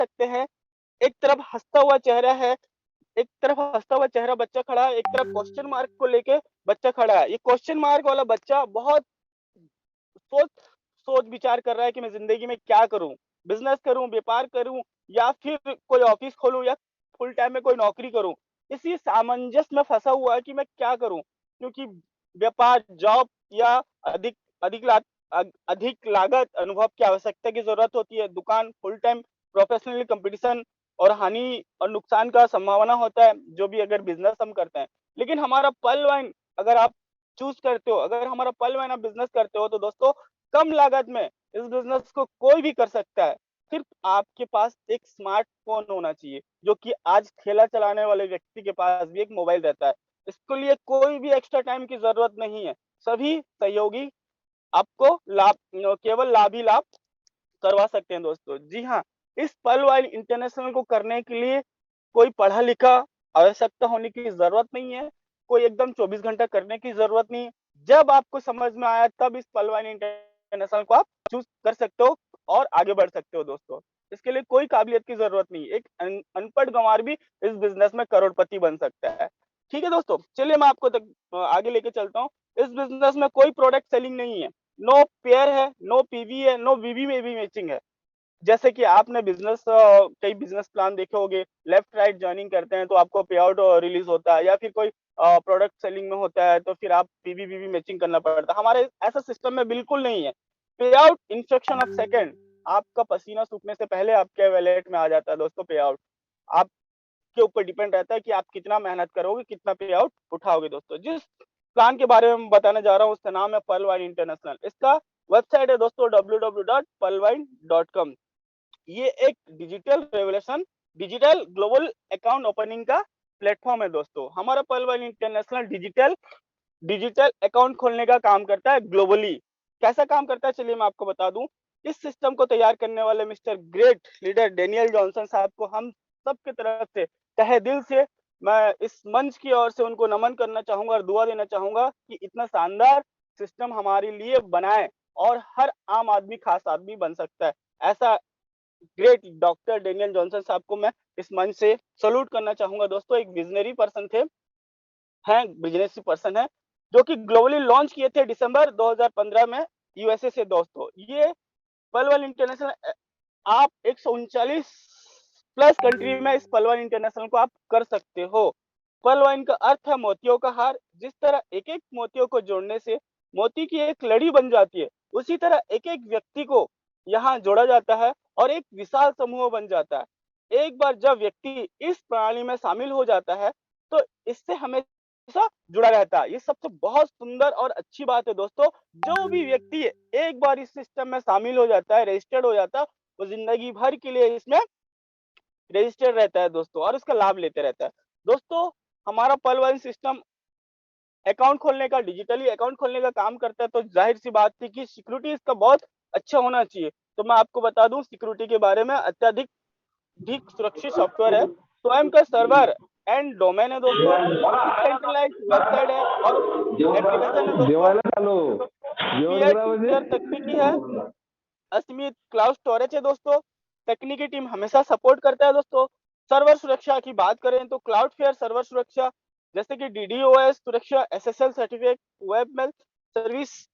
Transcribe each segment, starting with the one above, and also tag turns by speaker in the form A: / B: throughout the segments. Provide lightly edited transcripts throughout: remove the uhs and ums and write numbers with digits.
A: सकते हैं, एक तरफ हँसता हुआ चेहरा है, एक तरफ हँसता हुआ चेहरा बच्चा खड़ा है, एक तरफ क्वेश्चन मार्क को लेके बच्चा खड़ा है। ये क्वेश्चन मार्क वाला बच्चा बहुत सोच सोच विचार कर रहा है कि मैं ज़िंदगी में क्या करूँ? बिज़नेस करूँ, व्यापार करूँ या फिर कोई ऑफ़िस खोलूँ या फुल टाइम में कोई नौकरी करूँ? इसी सामंजस्य में फँसा हुआ है कि मैं क्या करूँ? क्योंकि व्यापार, जॉब या अधिक अधिक ला अधिक लागत अनुभव की आवश्यकता की ज़रूरत होती है। दुकान, फुल टाइम प्रोफ़ेशनल कॉम्पिटिशन और हानि और नुकसान का संभावना होता है, जो भी अगर बिज़नेस हम करते हैं। लेकिन हमारा पलवैन अगर आप चूज़ करते हो, अगर हमारा पलवैन आप बिज़नेस करते हो, तो दोस्तों कम लागत में इस बिज़नेस को कोई भी कर सकता है। सिर्फ़ आपके पास एक स्मार्टफ़ोन होना चाहिए, जो कि आज ठेला चलाने वाले व्यक्ति के पास भी एक मोबाइल रहता है। इसके लिए कोई भी एक्स्ट्रा टाइम की ज़रूरत नहीं है। सभी सहयोगी आपको केवल लाभ ही लाभ करवा सकते हैं दोस्तों। जी हाँ, इस पलवैन इंटरनेशनल को करने के लिए कोई पढ़ा-लिखा आवश्यकता होने की ज़रूरत नहीं है, कोई एकदम 24 घंटा करने की ज़रूरत नहीं है। जब आपको समझ में आया तब इस पलवैन इंटरनेशनल को आप चूज़ कर सकते हो और आगे बढ़ सकते हो दोस्तों। इसके लिए कोई काबिलियत की ज़रूरत नहीं है। एक अनपढ़ गँवार भी इस बिज़नेस में करोड़पति बन सकता है। ठीक है दोस्तों, चलिए मैं आपको आगे लेके चलता हूँ। इस बिज़नेस में कोई प्रोडक्ट सेलिंग नहीं है। नो पेयर है, नो पीवी है, नो वीवी में भी मैचिंग है। जैसे कि आपने कई बिज़नेस प्लान देखे होंगे, लेफ्ट राइट जॉइनिंग करते हैं तो आपको पे आउट रिलीज़ होता है या फिर कोई प्रोडक्ट सेलिंग में होता है तो फिर आप पीवी-वीवी मैचिंग करना पड़ता है। हमारे ऐसा सिस्टम में बिल्कुल नहीं है। पे out in fraction of second, आपका पसीना सूखने से पहले आपके वॉलेट में आ जाता है दोस्तों पे आउट। आपके ऊपर डिपेंड रहता है कि आप कितना मेहनत करोगे, कितना पे आउट उठाओगे दोस्तों। जिस प्लान के बारे में बताने जा रहा हूँ उसका नाम है पलवाइन इंटरनेशनल। इसका वेबसाइट है दोस्तों www.palvine.com। ये एक डिजिटल ग्लोबल अकाउंट ओपनिंग का प्लेटफॉर्म है दोस्तों। हमारा Palwal international digital digital account खोलने का काम करता है ग्लोबली। कैसा काम करता है चलिए मैं आपको बता दूं। इस सिस्टम को तैयार करने वाले mister great leader Daniel Johnson साहब को हम सबके तरफ से तहे दिल से मैं इस मंच की ओर से उनको नमन करना चाहूंगा और दुआ देना चाहूंगा कि इतना शानदार सिस्टम हमारे लिए बनाए और हर आम आदमी खास आदमी बन सकता है। ऐसा ग्रेट डॉक्टर डेनियल जॉनसन साहब को मैं इस मंच से सैल्यूट करना चाहूंगा दोस्तों। एक विजनरी पर्सन थे, हैं बिजनेस पर्सन है, जो कि ग्लोबली लॉन्च किए थे दिसंबर 2015 में यूएसए से दोस्तों। ये पलवल इंटरनेशनल आप 139 प्लस कंट्री में इस पलवल इंटरनेशनल को आप कर सकते हो। पलवाइन का अर्थ है मोतियों का हार। जिस तरह एक एक मोतियों को जोड़ने से मोती की एक लड़ी बन जाती है, उसी तरह एक एक व्यक्ति को यहाँ जोड़ा जाता है और एक विशाल समूह बन जाता है। एक बार जब व्यक्ति इस प्रणाली में शामिल हो जाता है तो इससे हमेशा जुड़ा रहता है। ये सबसे बहुत सुंदर और अच्छी बात है दोस्तों। जो भी व्यक्ति एक बार इस सिस्टम में शामिल हो जाता है, रजिस्टर्ड हो जाता है, वो जिंदगी भर के लिए इसमें रजिस्टर्ड रहता है दोस्तों और इसका लाभ लेते रहता है। दोस्तों हमारा पलवाइन सिस्टम अकाउंट खोलने का डिजिटली अकाउंट खोलने का काम करता है तो जाहिर सी बात थी कि सिक्योरिटी इसका बहुत अच्छा होना चाहिए। तो मैं आपको बता दूं सिक्योरिटी के बारे में, अत्यधिक अधिक सुरक्षित सॉफ्टवेयर है, स्वयं का सर्वर एंड डोमेन है दोस्तों, डिसेंट्रलाइज्ड वेबसाइट है और एप्लीकेशन है दोस्तों,
B: जेवायला चालू जेवण
A: पीयर
B: करा
A: टू
B: म्हणजे
A: पीयर तकनीकी है, असीमित क्लाउड स्टोरेज है दोस्तों। तकनीकी टीम हमेशा सपोर्ट करता है दोस्तों। सर्वर सुरक्षा की बात करें तो क्लाउडफेयर सर्वर सुरक्षा जैसे कि डीडीओएस सुरक्षा, एसएसएल सर्टिफिकेट, वेबमेल सर्विस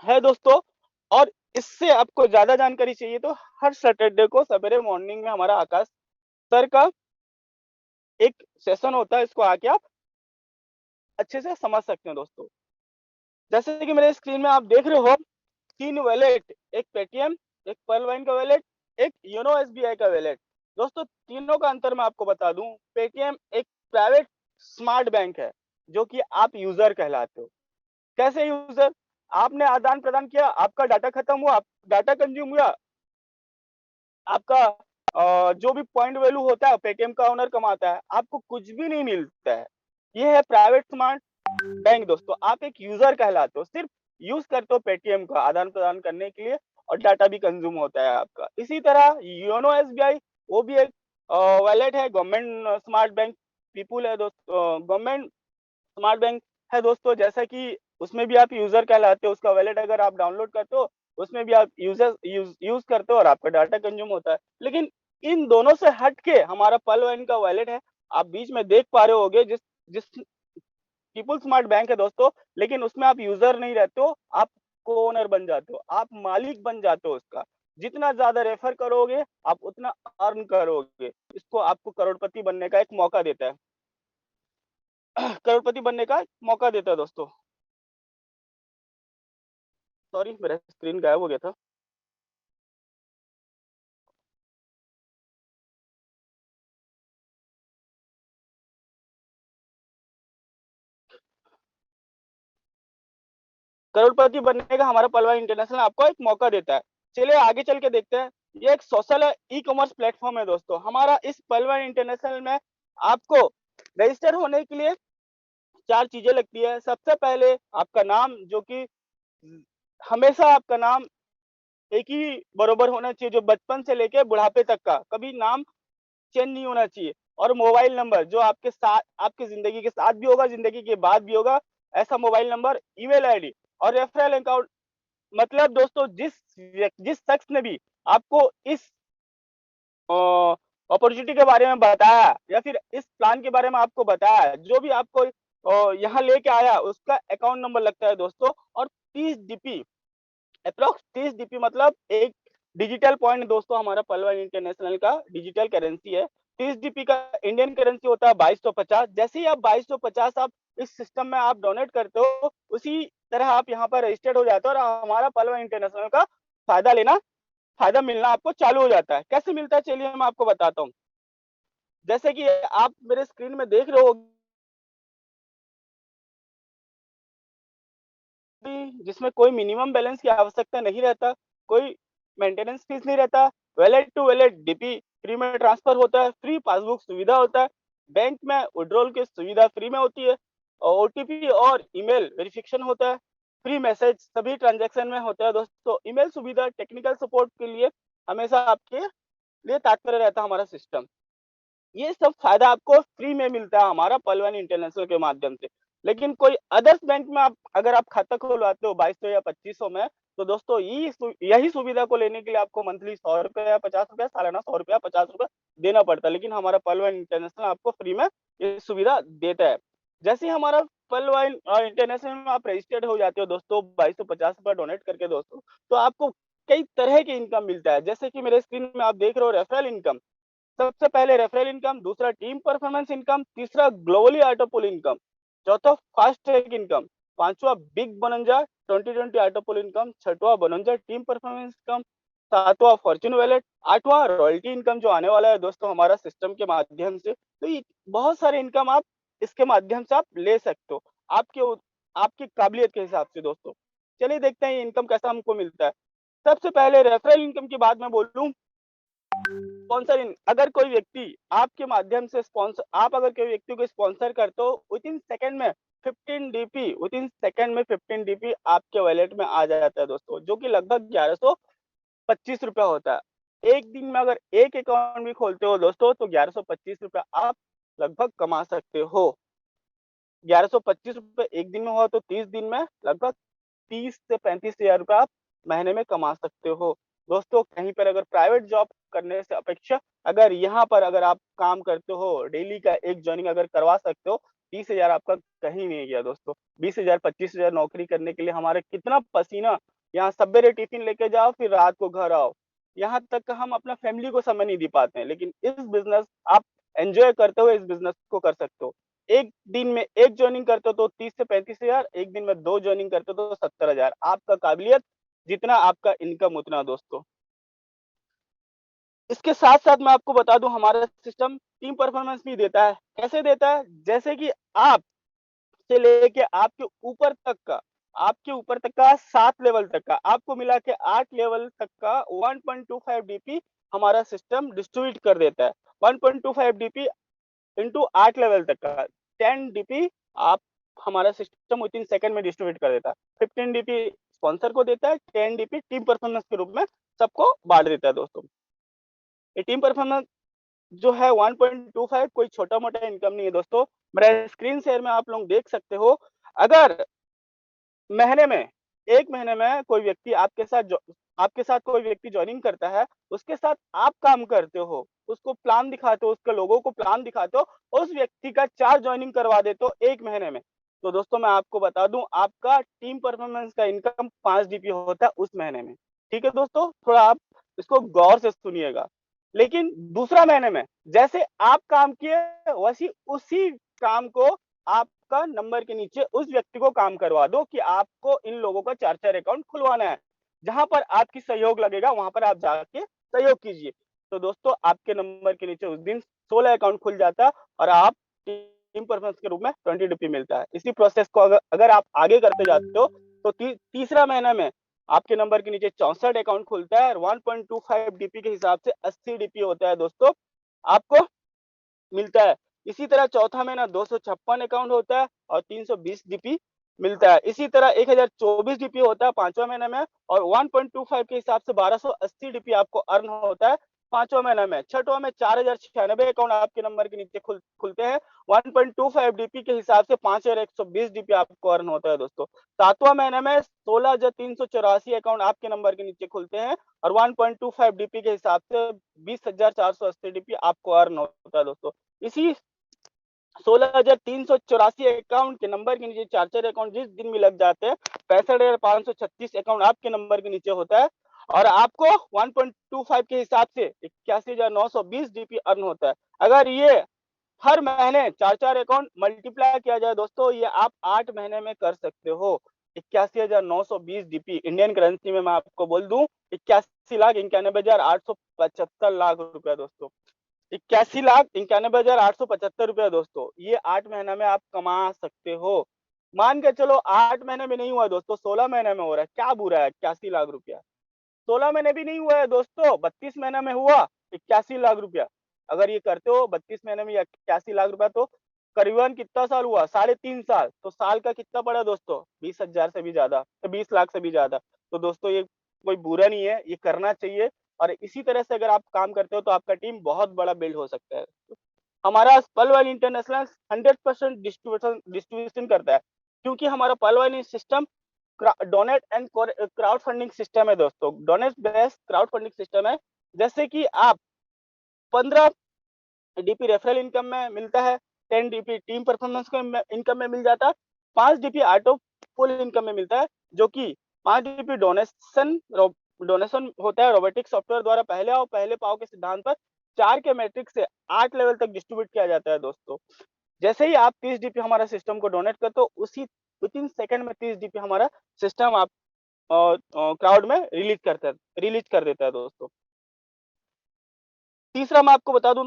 A: है दोस्तों। और इससे आपको ज्यादा जानकारी चाहिए तो हर सैटरडे को सवेरे मॉर्निंग में हमारा आकाश सर का एक सेशन होता है, इसको आके आप अच्छे से समझ सकते हैं दोस्तों। जैसे कि मेरे स्क्रीन में आप देख रहे हो तीन वैलेट, एक पेटीएम, एक पर्लवाइन का वैलेट, एक योनो एसबीआई का वैलेट। दोस्तों तीनों का अंतर मैं आपको बता दूं। पेटीएम एक प्राइवेट स्मार्ट बैंक है जो कि आप यूजर कहलाते हो। कैसे यूजर? आपने आदान प्रदान किया, आपका डाटा खत्म हुआ, डाटा कंज्यूम हुआ, आपका जो भी पॉइंट वैल्यू होता है पेटीएम का ओनर कमाता है, आपको कुछ भी नहीं मिलता है। ये है प्राइवेट स्मार्ट बैंक दोस्तों। आप एक यूजर कहलाते हो, सिर्फ यूज करते हो पेटीएम का आदान प्रदान करने के लिए और डाटा भी कंज्यूम होता है आपका। इसी तरह योनो एसबीआई वो भी एक वॉलेट है, गवर्नमेंट स्मार्ट बैंक पीपुल है दोस्तों, गवर्नमेंट स्मार्ट बैंक है दोस्तों। जैसा कि उसमें भी आप यूजर कहलाते हो, उसका वॉलेट अगर आप डाउनलोड करते हो उसमें भी आप यूज करते हो और आपका डाटा कंज्यूम होता है। लेकिन इन दोनों से हट के हमारा पल का वॉलेट है। आप बीच में देख पा रहे होगे जिस जिस पीपुल स्मार्ट बैंक है दोस्तों, लेकिन उसमें आप यूजर नहीं रहते हो, आप को ओनर बन जाते हो, आप मालिक बन जाते हो उसका। जितना ज्यादा रेफर करोगे आप उतना अर्न करोगे। इसको आपको करोड़पति बनने का एक मौका देता है। करोड़पति बनने का मौका देता है दोस्तों। सॉरी, मेरा स्क्रीन गायब हो गया था। करोड़पति बनने का हमारा पलवा इंटरनेशनल आपको एक मौका देता है। चलिए आगे चल के देखते हैं। ये एक सोशल ई कॉमर्स प्लेटफॉर्म है दोस्तों। हमारा इस पलवा इंटरनेशनल में आपको रजिस्टर होने के लिए 4 चीजें लगती है। सबसे पहले आपका नाम, जो कि हमेशा आपका नाम एक ही बरोबर होना चाहिए, जो बचपन से लेके बुढ़ापे तक का कभी नाम चेंज नहीं होना चाहिए। और मोबाइल नंबर जो आपके साथ, आपकी जिंदगी के साथ भी होगा, जिंदगी के बाद भी होगा, ऐसा मोबाइल नंबर, ईमेल आईडी और रेफरल अकाउंट। मतलब दोस्तों जिस शख्स ने भी आपको इस अपॉर्चुनिटी के बारे में बताया या फिर इस प्लान के बारे में आपको बताया, जो भी आपको यहाँ लेके आया, उसका अकाउंट नंबर लगता है दोस्तों। और 30 डीपी, अप्रोक्स 30 डीपी मतलब एक डिजिटल पॉइंट दोस्तों। हमारा पलवा इंटरनेशनल का डिजिटल करेंसी है। 30 डीपी का इंडियन करेंसी होता है 2250। जैसे ही आप 2250 आप इस सिस्टम में आप डोनेट करते हो, उसी तरह आप यहाँ पर रजिस्टर्ड हो जाते हो और हमारा पलवा इंटरनेशनल का फायदा मिलना आपको चालू हो जाता है। कैसे मिलता है चलिए मैं आपको बताता हूँ। जैसे कि आप मेरे स्क्रीन में देख रहे हो, जिसमें कोई मिनिमम बैलेंस की आवश्यकता नहीं रहता, कोई मेंटेनेंस फीस नहीं रहता, wallet to wallet DP free में ट्रांसफर होता है, फ्री पासबुक सुविधा होता है, बैंक में विड्रॉल की सुविधा फ्री में होती है, ओटीपी और ईमेल वेरिफिकेशन होता है, फ्री मैसेज सभी ट्रांजैक्शन में होता है दोस्तों। ईमेल सुविधा, टेक्निकल सपोर्ट के लिए हमेशा आपके लिए तत्पर रहता है हमारा सिस्टम। ये सब फायदा आपको फ्री में मिलता है हमारा पलवन इंटरनेशनल के माध्यम से। लेकिन कोई अदर्स बैंक में आप अगर आप खाता खुलवाते हो 2200 या 2500 में, तो दोस्तों यही सुविधा को लेने के लिए आपको मंथली 100 रुपए या 50 रुपया, सालाना 100 रुपया 50 रुपया देना पड़ता है। लेकिन हमारा पलवन इंटरनेशनल आपको फ्री में ये सुविधा देता है। जैसे ही हमारा पलवन इंटरनेशनल में आप रजिस्टर्ड हो जाते हो दोस्तों, 2250 रुपया डोनेट करके दोस्तों, तो आपको कई तरह के इनकम मिलता है। जैसे कि मेरे स्क्रीन में आप देख रहे हो रेफरल इनकम। सबसे पहले रेफरल इनकम, दूसरा टीम परफॉर्मेंस इनकम, तीसरा ग्लोबली ऑटो पुल इनकम, चौथा फास्ट ट्रैक इनकम, पांचवा बिग बनंजा 2020 ऑटो पुल इनकम, छठवा बनंजा टीम परफॉर्मेंस इनकम, सातवां फॉर्च्यून वैलेट, आठवां रॉयल्टी इनकम जो आने वाला है दोस्तों हमारा सिस्टम के माध्यम से। तो ये बहुत सारे इनकम आप इसके माध्यम से आप ले सकते हो, आपके आपकी काबिलियत के हिसाब से दोस्तों। चलिए देखते हैं ये इनकम कैसा हमको मिलता है। सबसे पहले रेफरल इनकम की बात मैं बोलूं, स्पॉन्सर, अगर कोई व्यक्ति आपके माध्यम से स्पॉन्सर, आप अगर कोई व्यक्ति को स्पॉन्सर करते हो, विद इन सेकंड में 15 डीपी आपके वॉलेट में आ जाता है दोस्तों, जो कि लगभग 1125 रुपया होता है। एक दिन में अगर एक अकाउंट भी खोलते हो दोस्तों, तो 1125 रुपया आप लगभग कमा सकते हो। 1125 रुपये एक दिन में हुआ तो 30 दिन में लगभग 30 से 35 हजार रुपये आप महीने में कमा सकते हो दोस्तों। कहीं पर अगर प्राइवेट जॉब करने से अपेक्षा अगर यहाँ पर अगर आप काम करते हो, डेली का एक जॉइनिंग अगर करवा सकते हो, 30 हजार आपका कहीं नहीं गया दोस्तों। 20 हजार 25 हजार नौकरी करने के लिए हमारे कितना पसीना, यहाँ सवेरे टिफिन लेके जाओ फिर रात को घर आओ, यहाँ तक का हम अपना फैमिली को समय नहीं दे पाते हैं। लेकिन इस बिजनेस आप एंजॉय करते हुए इस बिजनेस को कर सकते हो। एक दिन में एक ज्वाइनिंग करते हो तो 30 से 35 हजार, एक दिन में 2 ज्वाइनिंग करते हो तो 70 हजार। आपका काबिलियत जितना आपका इनकम उतना दोस्तों। इसके साथ साथ मैं आपको बता दूं हमारा सिस्टम टीम परफॉर्मेंस भी देता है। कैसे देता है? जैसे कि आप से लेके आपके ऊपर तक का 7 लेवल तक का, आपको मिला के 8 लेवल तक का 1.25 डीपी हमारा सिस्टम डिस्ट्रीब्यूट कर देता है। 1.25 डीपी इंटू 8 लेवल तक का 10 डीपी आप हमारा सिस्टम विद इन सेकंड में डिस्ट्रीब्यूट कर देता है। 15 डीपी स्पॉन्सर को देता है, 10 डीपी टीम परफॉर्मेंस के रूप में सबको बांट देता है दोस्तों। ये टीम परफॉर्मेंस जो है 1.25 कोई छोटा मोटा इनकम नहीं है दोस्तों। मेरा स्क्रीन शेयर में आप लोग देख सकते हो। अगर महीने में, एक महीने में कोई व्यक्ति आपके साथ आपके साथ कोई व्यक्ति ज्वाइनिंग करता है, उसके साथ आप काम करते हो, उसको प्लान दिखाते हो, उसके लोगों को प्लान दिखाते हो, उस व्यक्ति का 4 ज्वाइनिंग करवा देते हो 1 महीने में। तो दोस्तों मैं आपको बता दूँ, आपका टीम परफॉर्मेंस का इनकम 5 डीपी होता है उस महीने में। ठीक है दोस्तों? थोड़ा आप इसको गौर से सुनिएगा। लेकिन दूसरा महीने में जैसे आप काम किए, वैसी उसी काम को आपका नंबर के नीचे उस व्यक्ति को काम करवा दो कि आपको इन लोगों का 4-4 अकाउंट खुलवाना है। जहाँ पर आपकी सहयोग लगेगा, वहाँ पर आप जाके सहयोग कीजिए। तो दोस्तों आपके नंबर के नीचे उस दिन 16 अकाउंट खुल जाता है और आप टीम परफॉर्मेंस के रूप में 20 डीपी मिलता है। इसी प्रोसेस को अगर आप आगे करते जाते हो, तो तीसरा महीना में आपके नंबर के नीचे 64 अकाउंट खुलता है और 1.25 डीपी के हिसाब से 80 डीपी होता है दोस्तों, आपको मिलता है। इसी तरह चौथा महीना 256 अकाउंट होता है और 320 डीपी मिलता है। इसी तरह 1024 डीपी होता है 5वां महीने में और 1.25 के हिसाब से 1280 डीपी आपको अर्न होता है 5वां महीने में। छठवां में 4096 अकाउंट आपके नंबर के नीचे खुलते हैं। 1.25 डीपी के हिसाब से 5120 डीपी आपको अर्न होता है दोस्तों। 7वां महीने में 16,384 अकाउंट आपके नंबर के नीचे खुलते हैं और 1.25 डीपी के हिसाब से 20,480 डीपी आपको अर्न होता है दोस्तों। इसी 16,384 अकाउंट के नंबर के नीचे 4-4 अकाउंट जिस दिन भी लग जाते हैं, 65,536 अकाउंट आपके नंबर के नीचे होता है और आपको 1.25 के हिसाब से 81,920 डीपी अर्न होता है। अगर ये हर महीने 4-4 अकाउंट मल्टीप्लाई किया जाए दोस्तों, ये आप 8 महीने में कर सकते हो। 81,920 डीपी इंडियन करेंसी में मैं आपको बोल दूं, 81,91,875 लाख रुपया दोस्तों। 81,91,875 रुपया दोस्तों, ये 8 महीने में आप कमा सकते हो। मान के चलो 8 महीने में नहीं हुआ दोस्तों, 16 महीने में हो रहा है, क्या बुरा है 81 लाख रुपया। 16 महीने भी नहीं हुआ है दोस्तों, 32 महीने में हुआ 81 लाख रुपया। अगर ये करते हो 32 महीने में 81 लाख रुपया, तो करीबन कितना साल हुआ, 3.5 साल। तो साल का कितना पड़ा दोस्तों, 20,000 से भी ज्यादा, 20 लाख से भी ज्यादा। तो दोस्तों ये कोई बुरा नहीं है, ये करना चाहिए और इसी तरह से अगर आप काम करते हो तो आपका टीम बहुत बड़ा बिल्ड हो सकता है। हमारा पलवान इंटरनेशनल 100% डिस्ट्रीब्यूशन करता है, क्योंकि हमारा पलवान system donate and crowd funding system है दोस्तों। Donate based crowd funding system है। जैसे कि आप 15 डीपी रेफरल इनकम में मिलता है, 10 डीपी टीम परफॉर्मेंस इनकम में मिल जाता है, 5 DP art of full income में मिलता है, जो कि 5 डीपी डोनेशन होता है रोबोटिक सॉफ्टवेयर द्वारा पहले आओ पहले पाओ के सिद्धांत पर 4 के मैट्रिक से 8 लेवल तक डिस्ट्रीब्यूट किया जाता है दोस्तों। जैसे ही आप 30 डीपी हमारा सिस्टम को डोनेट करते हो, उसी विद इन सेकंड में 30 डीपी हमारा सिस्टम आप क्राउड में रिलीज कर देता है दोस्तों। तीसरा मैं आपको बता दूं,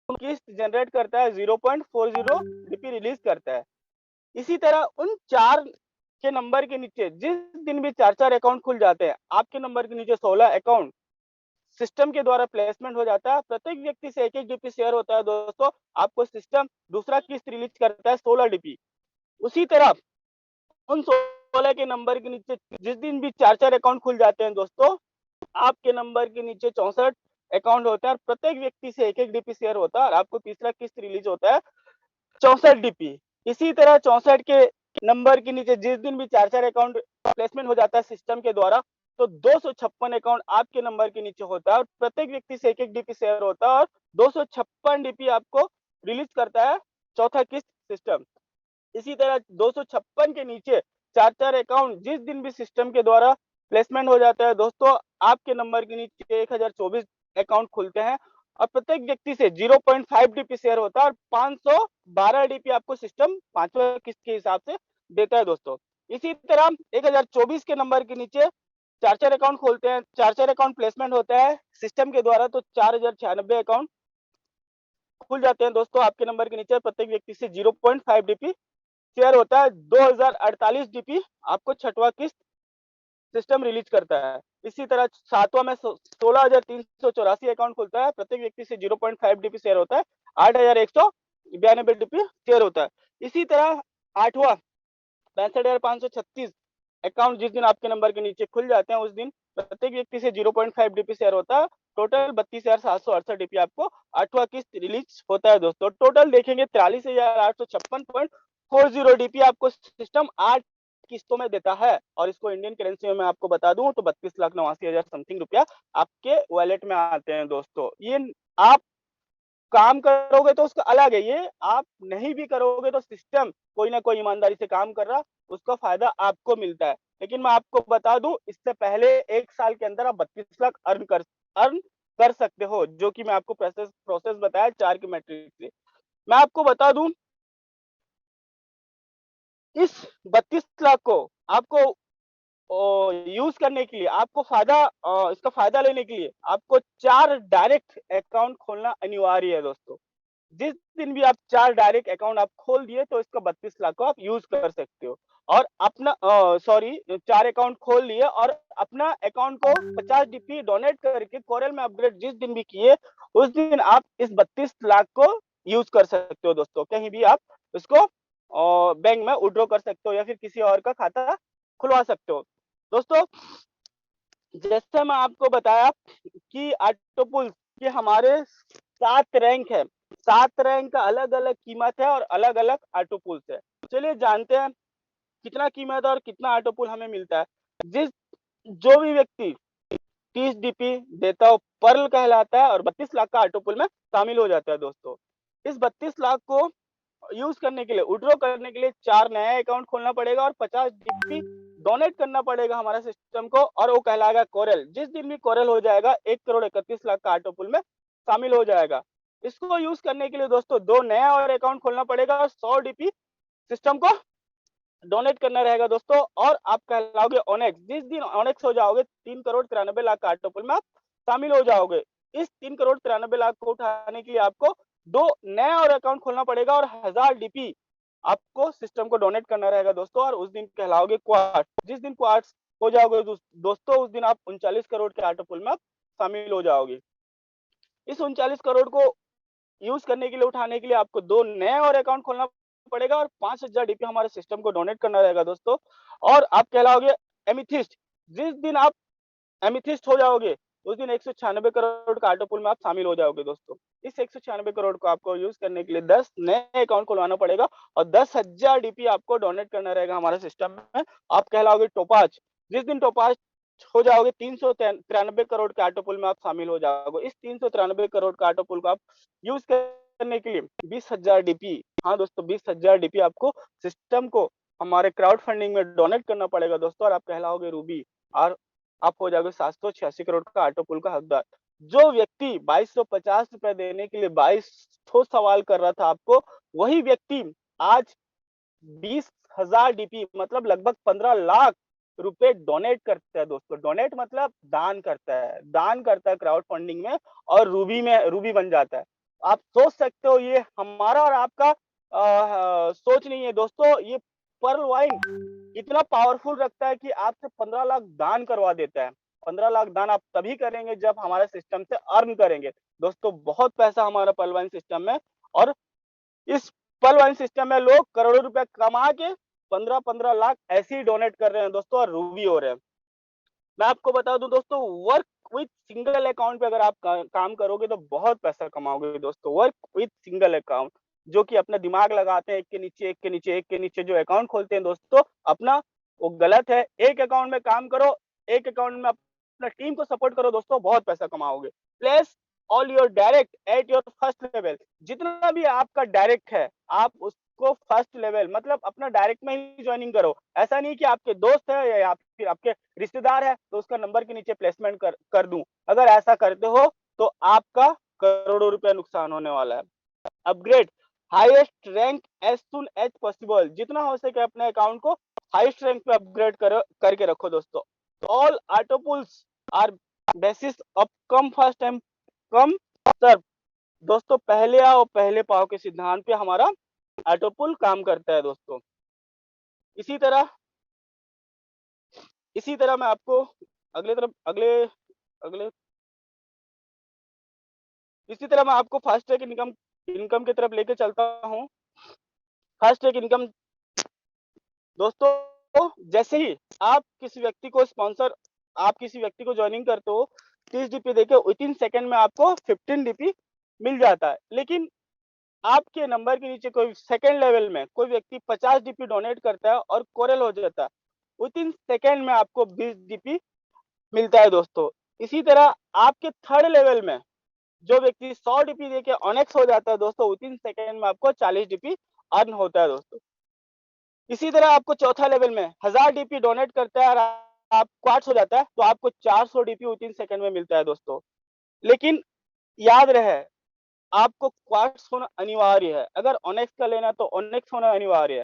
A: किस्त जनरेट करता है 0.40 डीपी रिलीज करता है। इसी तरह उन 4 के नंबर के नीचे जिस दिन भी 4-4 अकाउंट खुल जाते हैं, आपके नंबर के नीचे 16 अकाउंट सिस्टम के द्वारा प्लेसमेंट हो जाता है। प्रत्येक व्यक्ति से 1-1 डीपी शेयर होता है दोस्तों। आपको सिस्टम दूसरा किस्त रिलीज करता है 16 डीपी। उसी तरह उन 16 के नंबर के नीचे जिस दिन भी 4-4 अकाउंट खुल जाते हैं दोस्तों, आपके नंबर के नीचे 64 अकाउंट होता है और प्रत्येक व्यक्ति से 1-1 डीपी शेयर होता है और आपको तीसरा किस्त रिलीज होता है 64 डीपी। इसी तरह 64 के नंबर के नीचे जिस दिन भी 4-4 अकाउंट प्लेसमेंट हो जाता है सिस्टम के द्वारा, तो 256 अकाउंट आपके नंबर के नीचे होता है और प्रत्येक व्यक्ति से 1-1 डीपी शेयर होता है और 256 डीपी आपको रिलीज करता है चौथा किस्त सिस्टम। इसी तरह 256 के नीचे 4-4 अकाउंट जिस दिन भी सिस्टम के द्वारा प्लेसमेंट हो जाता है दोस्तों, आपके नंबर के नीचे 1024 अकाउंट खुलते हैं और प्रत्येक व्यक्ति से 0.5 डीपी शेयर होता है और 512 डीपी आपको सिस्टम पांचवा किस्त के हिसाब से देता है दोस्तों। इसी तरह 1024 के नंबर के नीचे 4-4 अकाउंट खोलते हैं, 4-4 अकाउंट प्लेसमेंट होता है सिस्टम के द्वारा, तो 4096 अकाउंट खुल जाते हैं दोस्तों आपके नंबर के नीचे। प्रत्येक व्यक्ति से 0.5 डीपी शेयर होता है। 2048 डीपी आपको छठवा किस्त सिस्टम रिलीज करता है। इसी तरह सातवां में 16,384 अकाउंट खुलता है, प्रत्येक व्यक्ति से 0.5 डीपी शेयर होता है, 8,192 डीपी शेयर होता है। इसी तरह आठवां 65,536 अकाउंट जिस दिन आपके नंबर के नीचे खुल जाते हैं उस दिन प्रत्येक व्यक्ति से 0.5 डीपी शेयर होता है। टोटल 32,768 डीपी आपको 8वां किस्त रिलीज होता है दोस्तों। टोटल देखेंगे 43,856.40 डीपी आपको सिस्टम 8 किस्तों में देता है। और इसको इंडियन करेंसी में मैं आपको बता दूं तो 32,89,000 समथिंग रुपया आपके वॉलेट में आते हैं दोस्तों। ये आप काम करोगे तो उसका अलग है, ये आप नहीं भी करोगे तो सिस्टम कोई ना कोई ईमानदारी से काम कर रहा, उसका फायदा आपको मिलता है। लेकिन मैं आपको बता दूं इससे पहले 1 साल के अंदर आप 32 लाख अर्न कर सकते हो, जो कि मैं आपको प्रोसेस बताया 4 की मैट्रिक से। मैं आपको बता दूं इस 32 लाख को आपको यूज करने के लिए आपको इसका फायदा लेने के लिए आपको 4 डायरेक्ट अकाउंट खोलना अनिवार्य है दोस्तों। जिस दिन भी आप 4 डायरेक्ट अकाउंट आप खोल दिए तो इसका 32 लाख को आप यूज कर सकते हो। और अपना 4 अकाउंट खोल लिए और अपना अकाउंट को 50 डीपी डोनेट करके कोरल में अपग्रेड जिस दिन भी किए उस दिन आप इस 32 लाख को यूज कर सकते हो दोस्तों। कहीं भी आप इसको बैंक में विड्रॉ कर सकते हो या फिर किसी और का खाता खुलवा सकते हो दोस्तों। जैसे मैं आपको बताया कि ऑटोपुल के हमारे 7 रैंक है, 7 रैंक का अलग अलग कीमत है और अलग अलग ऑटोपुल्स है। चलिए जानते हैं कितना कीमत और कितना ऑटोपुल हमें मिलता है। जिस जो भी व्यक्ति 30 डीपी देता हो पर्ल कहलाता है और 32 लाख का ऑटोपुल में शामिल हो जाता है दोस्तों। इस 32 लाख को यूज करने के लिए विड्रॉ करने के लिए 4 नया अकाउंट खोलना पड़ेगा और 50 डीपी डोनेट करना पड़ेगा हमारा सिस्टम को और वो कहलाएगा कोरल। जिस दिन भी कोरल हो जाएगा 1,31,00,000 का ऑटोपुल में शामिल हो जाएगा। इसको यूज करने के लिए दोस्तों 2 नया और अकाउंट खोलना पड़ेगा और 100 डीपी सिस्टम को डोनेट करना रहेगा दोस्तों। और आप कहलाओगे ओनेक्स। जिस दिन ओनेक्स हो जाओगे 3,93,00,000 का ऑटोपुल में आप शामिल हो जाओगे। इस 3,93,00,000 को उठाने के लिए आपको 2 नया और अकाउंट खोलना पड़ेगा और 1000 डीपी आपको सिस्टम को डोनेट करना रहेगा दोस्तों। और उस दिन कहलाओगे क्वार्ट। जिस दिन क्वार्ट हो जाओगे दोस्तों उस दिन आप 39 करोड़ के ऑटोपुल में आप शामिल हो जाओगे। इस 39 करोड़ को यूज करने के लिए उठाने के लिए आपको 2 नए और अकाउंट खोलना पड़ेगा और 5,000 डीपी हमारे सिस्टम को डोनेट करना रहेगा दोस्तों। और आप कहलाओगे एमिथिस्ट। जिस दिन आप एमिथिस्ट हो जाओगे उस दिन 196 करोड़ का ऑटोपुल में आप शामिल हो जाओगे दोस्तों। इस 196 करोड़ को आपको यूज करने के लिए 10 नए अकाउंट खुलवाना पड़ेगा और 10,000 डीपी आपको डोनेट करना रहेगा हमारे सिस्टम में। आप कहलाओगे टोपाज। जिस दिन टोपाज हो जाओगे 393 करोड़ के ऑटोपुल में आप शामिल हो जाओगे। इस 393 करोड़ का ऑटोपुल को आप यूज करने के लिए 20,000 डीपी, हाँ दोस्तों 20,000 डीपी आपको सिस्टम को हमारे क्राउड फंडिंग में डोनेट करना पड़ेगा दोस्तों। और आप कहलाओगे रूबी और आप हो जाओगे 786 करोड़ का ऑटोपुल का हकदार। जो व्यक्ति 2250 रुपए देने के लिए 22 सवाल कर रहा था आपको, वही व्यक्ति आज 20,000 डीपी मतलब लगभग 15 लाख रुपए डोनेट करता है दोस्तों। डोनेट मतलब दान करता है, दान करता है क्राउड फंडिंग में और रूबी बन जाता है। आप सोच सकते हो ये हमारा और आपका सोच नहीं है दोस्तों। ये पर्ल वाइन इतना पावरफुल रखता है कि आपसे 15 लाख दान करवा देता है। 15 लाख दान आप तभी करेंगे जब हमारे सिस्टम से अर्न करेंगे दोस्तों। बहुत पैसा हमारा पर्ल वाइन सिस्टम में। और इस पर्ल वाइन सिस्टम में लोग करोड़ों रुपए कमा के 15-15 लाख ऐसे ही डोनेट कर रहे हैं दोस्तों और रूबी हो रहे हैं। मैं आपको बता दूं दोस्तों वर्क विथ सिंगल अकाउंट पे अगर आप काम करोगे तो बहुत पैसा कमाओगे दोस्तों। वर्क विथ सिंगल अकाउंट जो कि अपना दिमाग लगाते हैं एक के नीचे एक के नीचे एक के नीचे जो अकाउंट खोलते हैं दोस्तों अपना, वो गलत है। एक अकाउंट में काम करो, एक अकाउंट में अपना टीम को सपोर्ट करो दोस्तों, बहुत पैसा कमाओगे। Place all your direct at your first level. जितना भी आपका डायरेक्ट है आप उसको फर्स्ट लेवल मतलब अपना डायरेक्ट में ही ज्वाइनिंग करो। ऐसा नहीं कि आपके दोस्त है या फिर आपके रिश्तेदार है तो उसका नंबर के नीचे प्लेसमेंट कर दूं। अगर ऐसा करते हो तो आपका करोड़ों रुपया नुकसान होने वाला है। Upgrade highest rank as soon as possible. जितना हो सके अपने अकाउंट को हाईएस्ट रैंक पे अपग्रेड करके रखो दोस्तों। All autopools are basis of come first and come serve. दोस्तों पहले आओ पहले पाओ के सिद्धांत पे हमारा ऑटोपुल काम करता है दोस्तों। इसी तरह मैं आपको अगले तरफ अगले अगले इसी तरह मैं आपको फास्ट ट्रैक इनकम की तरफ लेके चलता हूँ। फास्ट ट्रैक इनकम दोस्तों जैसे ही आप किसी व्यक्ति को ज्वाइनिंग करते हो 30 डीपी देके विदिन सेकंड में आपको 15 डीपी मिल जाता है। लेकिन आपके नंबर के नीचे कोई सेकंड लेवल में कोई व्यक्ति 50 डीपी डोनेट करता है और कोरल हो जाता है, विदिन सेकंड में आपको 20 डीपी मिलता है दोस्तों। इसी तरह आपके थर्ड लेवल में जो व्यक्ति 100 डीपी देके ऑनेक्स हो जाता है दोस्तों, विदिन सेकंड में आपको 40 डीपी अर्न होता है दोस्तों। इसी तरह आपको चौथा लेवल में 1000 डीपी डोनेट करता है और आप क्वार्ट्स हो जाता है तो आपको 400 डीपी विदिन सेकंड में मिलता है दोस्तों। लेकिन याद रहे आपको क्वार्ट्स होना अनिवार्य है। अगर ऑनेक्स का लेना है तो ऑनेक्स होना अनिवार्य है।